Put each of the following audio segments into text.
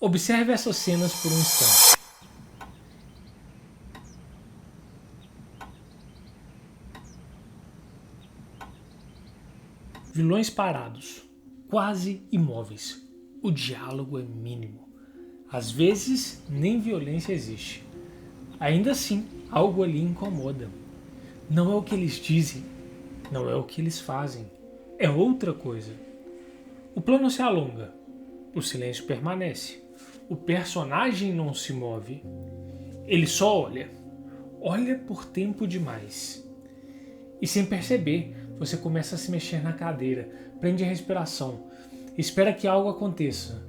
Observe essas cenas por um instante. Vilões parados, quase imóveis. O diálogo é mínimo. Às vezes, nem violência existe. Ainda assim, algo ali incomoda. Não é o que eles dizem, não é o que eles fazem. É outra coisa. O plano se alonga, o silêncio permanece. O personagem não se move. Ele só olha. Olha por tempo demais. E sem perceber, você começa a se mexer na cadeira, prende a respiração, espera que algo aconteça,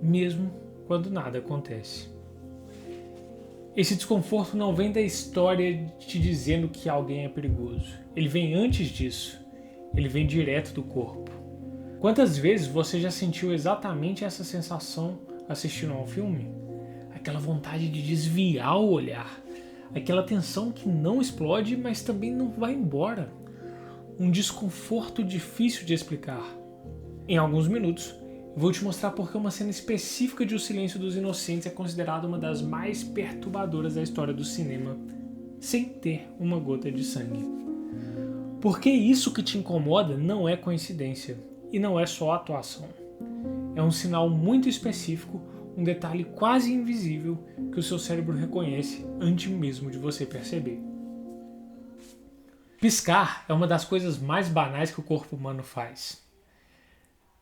mesmo quando nada acontece. Esse desconforto não vem da história te dizendo que alguém é perigoso. Ele vem antes disso. Ele vem direto do corpo. Quantas vezes você já sentiu exatamente essa sensação assistindo a um filme? Aquela vontade de desviar o olhar. Aquela tensão que não explode, mas também não vai embora. Um desconforto difícil de explicar. Em alguns minutos, eu vou te mostrar por que uma cena específica de O Silêncio dos Inocentes é considerada uma das mais perturbadoras da história do cinema, sem ter uma gota de sangue. Porque isso que te incomoda não é coincidência, e não é só atuação. É um sinal muito específico, um detalhe quase invisível que o seu cérebro reconhece antes mesmo de você perceber. Piscar é uma das coisas mais banais que o corpo humano faz.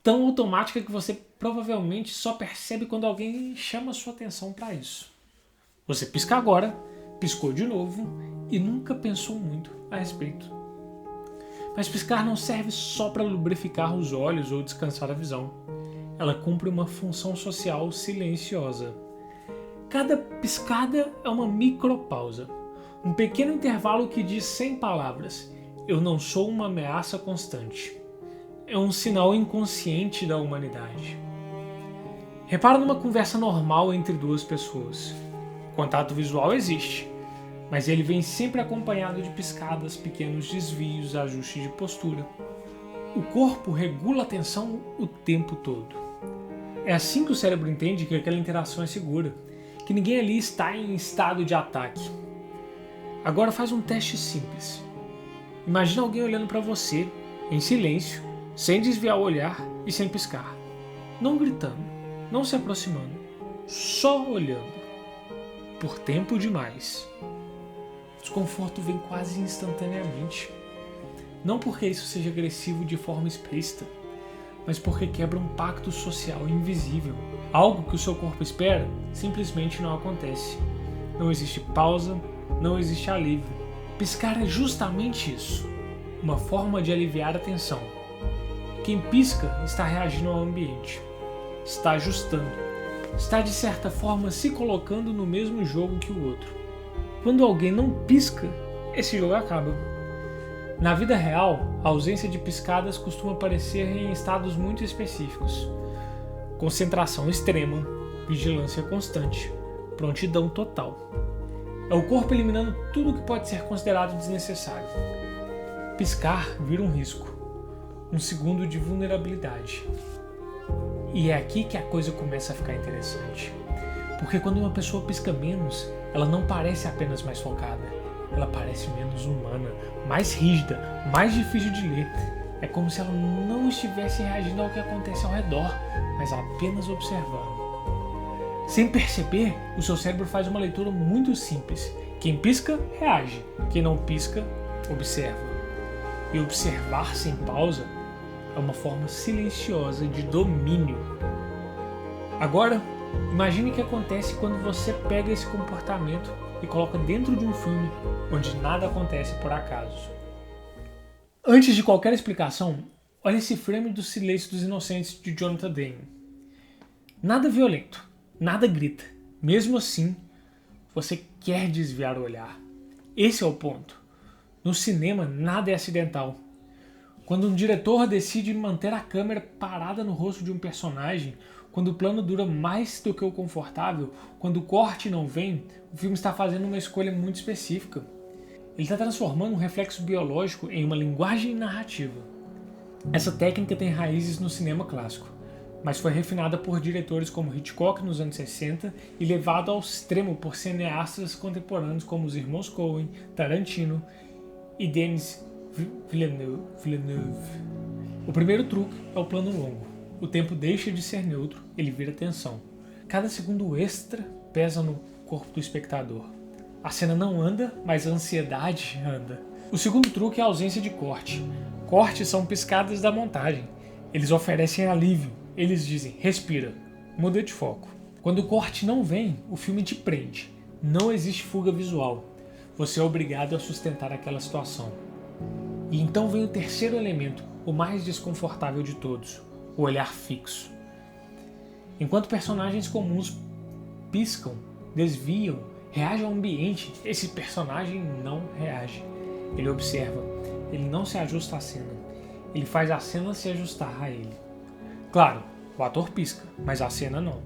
Tão automática que você provavelmente só percebe quando alguém chama sua atenção para isso. Você pisca agora, piscou de novo e nunca pensou muito a respeito. Mas piscar não serve só para lubrificar os olhos ou descansar a visão. Ela cumpre uma função social silenciosa. Cada piscada é uma micropausa, um pequeno intervalo que diz sem palavras: eu não sou uma ameaça constante. É um sinal inconsciente da humanidade. Repara numa conversa normal entre duas pessoas. O contato visual existe, mas ele vem sempre acompanhado de piscadas, pequenos desvios, ajustes de postura. O corpo regula a tensão o tempo todo. É assim que o cérebro entende que aquela interação é segura, que ninguém ali está em estado de ataque. Agora faz um teste simples. Imagina alguém olhando para você, em silêncio, sem desviar o olhar e sem piscar. Não gritando, não se aproximando, só olhando. Por tempo demais. O desconforto vem quase instantaneamente. Não porque isso seja agressivo de forma explícita, mas porque quebra um pacto social invisível. Algo que o seu corpo espera simplesmente não acontece. Não existe pausa, não existe alívio. Piscar é justamente isso, uma forma de aliviar a tensão. Quem pisca está reagindo ao ambiente, está ajustando, está de certa forma se colocando no mesmo jogo que o outro. Quando alguém não pisca, esse jogo acaba. Na vida real, a ausência de piscadas costuma aparecer em estados muito específicos. Concentração extrema, vigilância constante, prontidão total. É o corpo eliminando tudo que pode ser considerado desnecessário. Piscar vira um risco, um segundo de vulnerabilidade. E é aqui que a coisa começa a ficar interessante. Porque quando uma pessoa pisca menos, ela não parece apenas mais focada. Ela parece menos humana, mais rígida, mais difícil de ler. É como se ela não estivesse reagindo ao que acontece ao redor, mas apenas observando. Sem perceber, o seu cérebro faz uma leitura muito simples. Quem pisca, reage. Quem não pisca, observa. E observar sem pausa é uma forma silenciosa de domínio. Agora, imagine o que acontece quando você pega esse comportamento e coloca dentro de um filme onde nada acontece por acaso. Antes de qualquer explicação, olha esse frame do Silêncio dos Inocentes de Jonathan Demme. Nada violento, nada grita. Mesmo assim, você quer desviar o olhar. Esse é o ponto. No cinema, nada é acidental. Quando um diretor decide manter a câmera parada no rosto de um personagem, quando o plano dura mais do que o confortável, quando o corte não vem, o filme está fazendo uma escolha muito específica. Ele está transformando um reflexo biológico em uma linguagem narrativa. Essa técnica tem raízes no cinema clássico. mas foi refinada por diretores como Hitchcock nos anos 60 e levada ao extremo por cineastas contemporâneos como os irmãos Coen, Tarantino e Denis Villeneuve. O primeiro truque é o plano longo. O tempo deixa de ser neutro, ele vira tensão. Cada segundo extra pesa no corpo do espectador. A cena não anda, mas a ansiedade anda. O segundo truque é a ausência de corte. Cortes são piscadas da montagem. Eles oferecem alívio. Eles dizem, respira, muda de foco. Quando o corte não vem, o filme te prende. Não existe fuga visual. Você é obrigado a sustentar aquela situação. E então vem o terceiro elemento, o mais desconfortável de todos, o olhar fixo. Enquanto personagens comuns piscam, desviam, reagem ao ambiente, esse personagem não reage. Ele observa, ele não se ajusta à cena, ele faz a cena se ajustar a ele. Claro, o ator pisca, mas a cena não.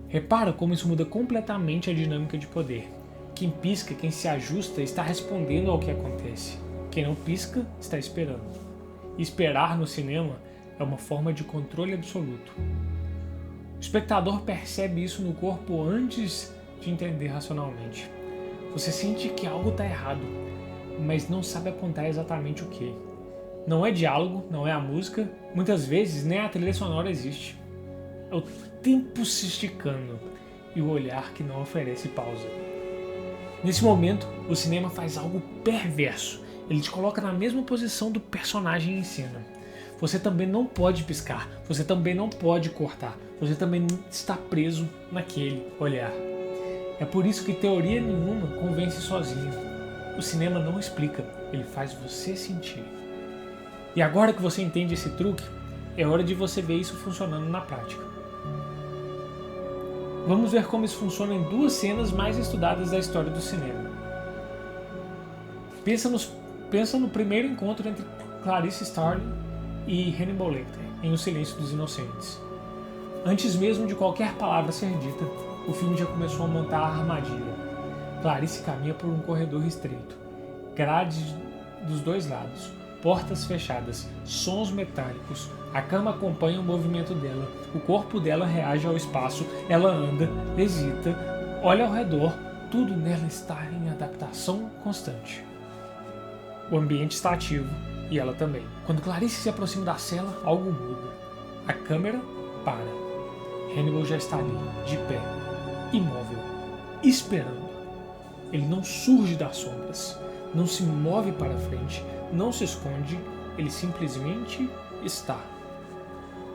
Repara como isso muda completamente a dinâmica de poder. Quem pisca, quem se ajusta, está respondendo ao que acontece. Quem não pisca, está esperando. E esperar no cinema é uma forma de controle absoluto. O espectador percebe isso no corpo antes de entender racionalmente. Você sente que algo está errado, mas não sabe apontar exatamente o que. Não é diálogo, não é a música, muitas vezes nem a trilha sonora existe. É o tempo se esticando e o olhar que não oferece pausa. Nesse momento, o cinema faz algo perverso. Ele te coloca na mesma posição do personagem em cena. Você também não pode piscar, você também não pode cortar, você também está preso naquele olhar. É por isso que teoria nenhuma convence sozinha. O cinema não explica, ele faz você sentir. E agora que você entende esse truque, é hora de você ver isso funcionando na prática. Vamos ver como isso funciona em duas cenas mais estudadas da história do cinema. Pensa no primeiro encontro entre Clarice Starling e Hannibal Lecter, em O Silêncio dos Inocentes. Antes mesmo de qualquer palavra ser dita, o filme já começou a montar a armadilha. Clarice caminha por um corredor estreito, grades dos dois lados, portas fechadas, sons metálicos. A cama acompanha o movimento dela, o corpo dela reage ao espaço, ela anda, hesita, olha ao redor, tudo nela está em adaptação constante. O ambiente está ativo e ela também. Quando Clarice se aproxima da cela, algo muda. A câmera para. Hannibal já está ali, de pé, imóvel, esperando. Ele não surge das sombras, não se move para frente, não se esconde, ele simplesmente está.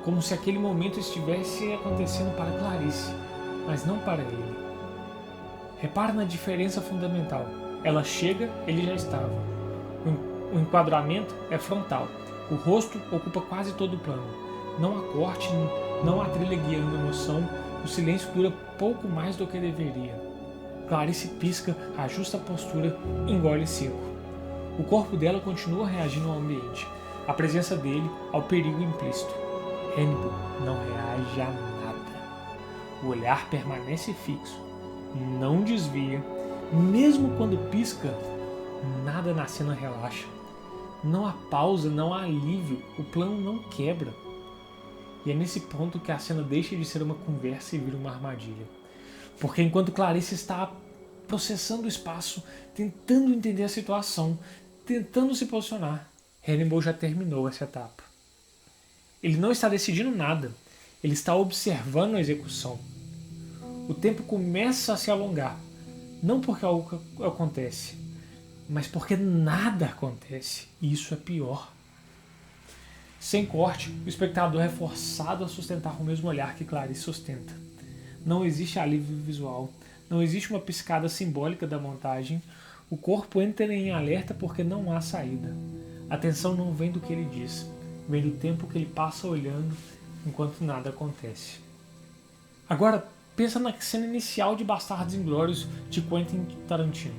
Como se aquele momento estivesse acontecendo para Clarice, mas não para ele. Repara na diferença fundamental. Ela chega, ele já estava. O enquadramento é frontal. O rosto ocupa quase todo o plano. Não há corte, não há trilha guiando a emoção. O silêncio dura pouco mais do que deveria. Clarice pisca, ajusta a postura, engole seco. O corpo dela continua reagindo ao ambiente, à presença dele, ao perigo implícito. Hannibal não reage a nada. O olhar permanece fixo, não desvia. Mesmo quando pisca, nada na cena relaxa. Não há pausa, não há alívio, o plano não quebra. E é nesse ponto que a cena deixa de ser uma conversa e vira uma armadilha. Porque enquanto Clarice está processando o espaço, tentando entender a situação, tentando se posicionar, Hannibal já terminou essa etapa. Ele não está decidindo nada, ele está observando a execução. O tempo começa a se alongar, não porque algo acontece, mas porque nada acontece, e isso é pior. Sem corte, o espectador é forçado a sustentar o mesmo olhar que Clarice sustenta. Não existe alívio visual, não existe uma piscada simbólica da montagem, o corpo entra em alerta porque não há saída. A tensão não vem do que ele diz, vem do tempo que ele passa olhando enquanto nada acontece. Agora, pensa na cena inicial de Bastardos Inglórios de Quentin Tarantino.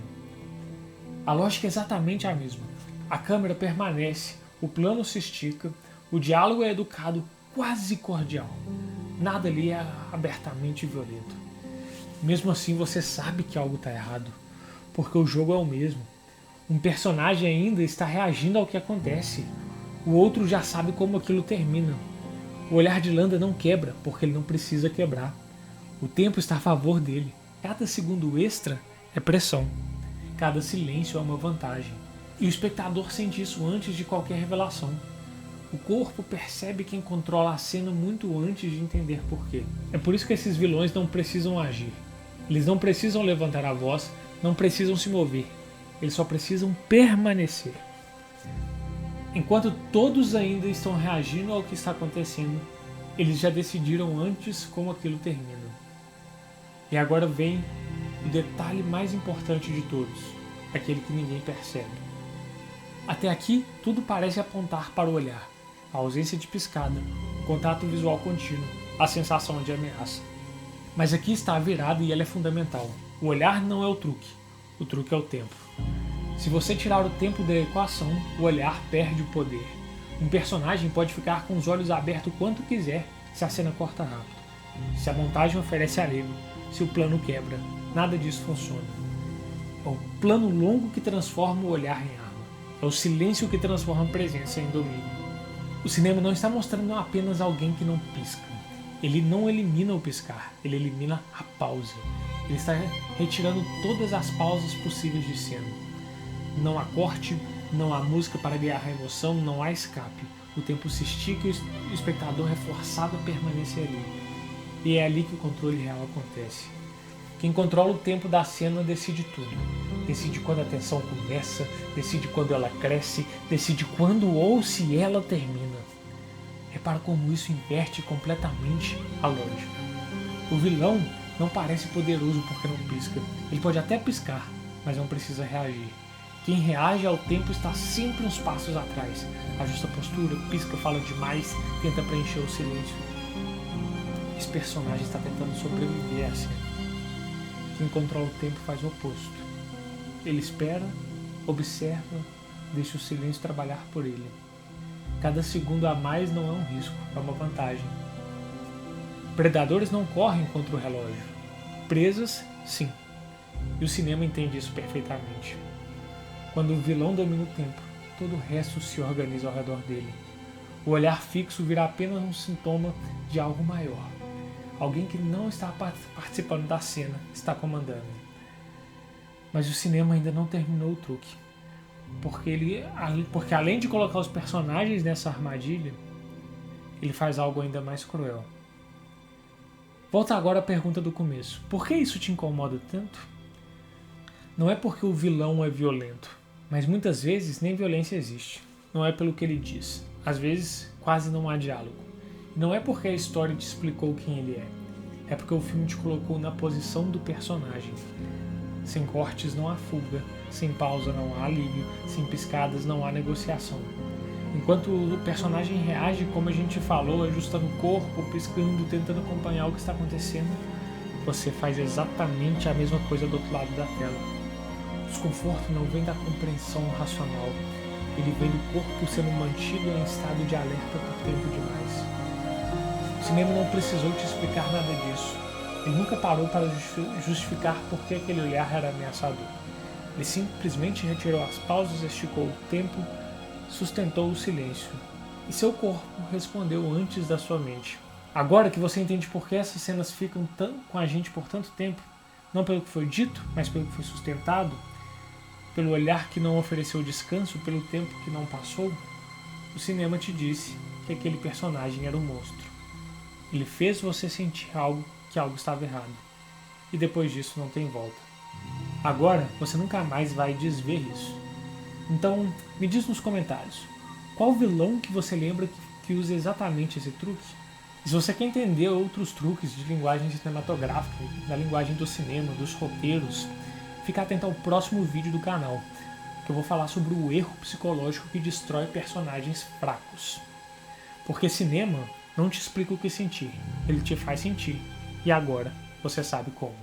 A lógica é exatamente a mesma. A câmera permanece, o plano se estica, o diálogo é educado, quase cordial. Nada ali é abertamente violento. Mesmo assim, você sabe que algo está errado, porque o jogo é o mesmo. Um personagem ainda está reagindo ao que acontece. O outro já sabe como aquilo termina. O olhar de Landa não quebra porque ele não precisa quebrar. O tempo está a favor dele. Cada segundo extra é pressão. Cada silêncio é uma vantagem. E o espectador sente isso antes de qualquer revelação. O corpo percebe quem controla a cena muito antes de entender porquê. É por isso que esses vilões não precisam agir. Eles não precisam levantar a voz, não precisam se mover. Eles só precisam permanecer. Enquanto todos ainda estão reagindo ao que está acontecendo, eles já decidiram antes como aquilo termina. E agora vem o detalhe mais importante de todos, aquele que ninguém percebe. Até aqui, tudo parece apontar para o olhar, a ausência de piscada, o contato visual contínuo, a sensação de ameaça. Mas aqui está a virada e ela é fundamental. O olhar não é o truque é o tempo. Se você tirar o tempo da equação, o olhar perde o poder. Um personagem pode ficar com os olhos abertos quanto quiser se a cena corta rápido. Se a montagem oferece alívio, se o plano quebra, nada disso funciona. É o plano longo que transforma o olhar em arma. É o silêncio que transforma a presença em domínio. O cinema não está mostrando apenas alguém que não pisca. Ele não elimina o piscar, ele elimina a pausa. Ele está retirando todas as pausas possíveis de cena. Não há corte, não há música para guiar a emoção, não há escape. O tempo se estica e o espectador é forçado a permanecer ali. E é ali que o controle real acontece. Quem controla o tempo da cena decide tudo. Decide quando a tensão começa, decide quando ela cresce, decide quando ou se ela termina. Repara como isso inverte completamente a lógica. O vilão não parece poderoso porque não pisca. Ele pode até piscar, mas não precisa reagir. Quem reage ao tempo está sempre uns passos atrás. Ajusta a postura, pisca, fala demais, tenta preencher o silêncio. Esse personagem está tentando sobreviver à cena. Quem controla o tempo faz o oposto. Ele espera, observa, deixa o silêncio trabalhar por ele. Cada segundo a mais não é um risco, é uma vantagem. Predadores não correm contra o relógio. Presas, sim. E o cinema entende isso perfeitamente. Quando o vilão domina o tempo, todo o resto se organiza ao redor dele. O olhar fixo virá apenas um sintoma de algo maior. Alguém que não está participando da cena, está comandando. Mas o cinema ainda não terminou o truque. Porque além de colocar os personagens nessa armadilha, ele faz algo ainda mais cruel. Volta agora à pergunta do começo. Por que isso te incomoda tanto? Não é porque o vilão é violento, mas muitas vezes nem violência existe. Não é pelo que ele diz. Às vezes quase não há diálogo. Não é porque a história te explicou quem ele é. É porque o filme te colocou na posição do personagem. Sem cortes não há fuga, sem pausa não há alívio, sem piscadas não há negociação. Enquanto o personagem reage, como a gente falou, ajustando o corpo, piscando, tentando acompanhar o que está acontecendo, você faz exatamente a mesma coisa do outro lado da tela. O desconforto não vem da compreensão racional, ele vem do corpo sendo mantido em estado de alerta por tempo demais. O cinema não precisou te explicar nada disso. Ele nunca parou para justificar por que aquele olhar era ameaçador. Ele simplesmente retirou as pausas, esticou o tempo, sustentou o silêncio. E seu corpo respondeu antes da sua mente. Agora que você entende por que essas cenas ficam com a gente por tanto tempo, não pelo que foi dito, mas pelo que foi sustentado, pelo olhar que não ofereceu descanso, pelo tempo que não passou, o cinema te disse que aquele personagem era um monstro. Ele fez você sentir que algo estava errado. E depois disso não tem volta. Agora você nunca mais vai desver isso. Então me diz nos comentários, qual vilão que você lembra que usa exatamente esse truque? E se você quer entender outros truques de linguagem cinematográfica, da linguagem do cinema, dos roteiros, fica atento ao próximo vídeo do canal, que eu vou falar sobre o erro psicológico que destrói personagens fracos. Porque cinema não te explica o que sentir, ele te faz sentir. E agora você sabe como.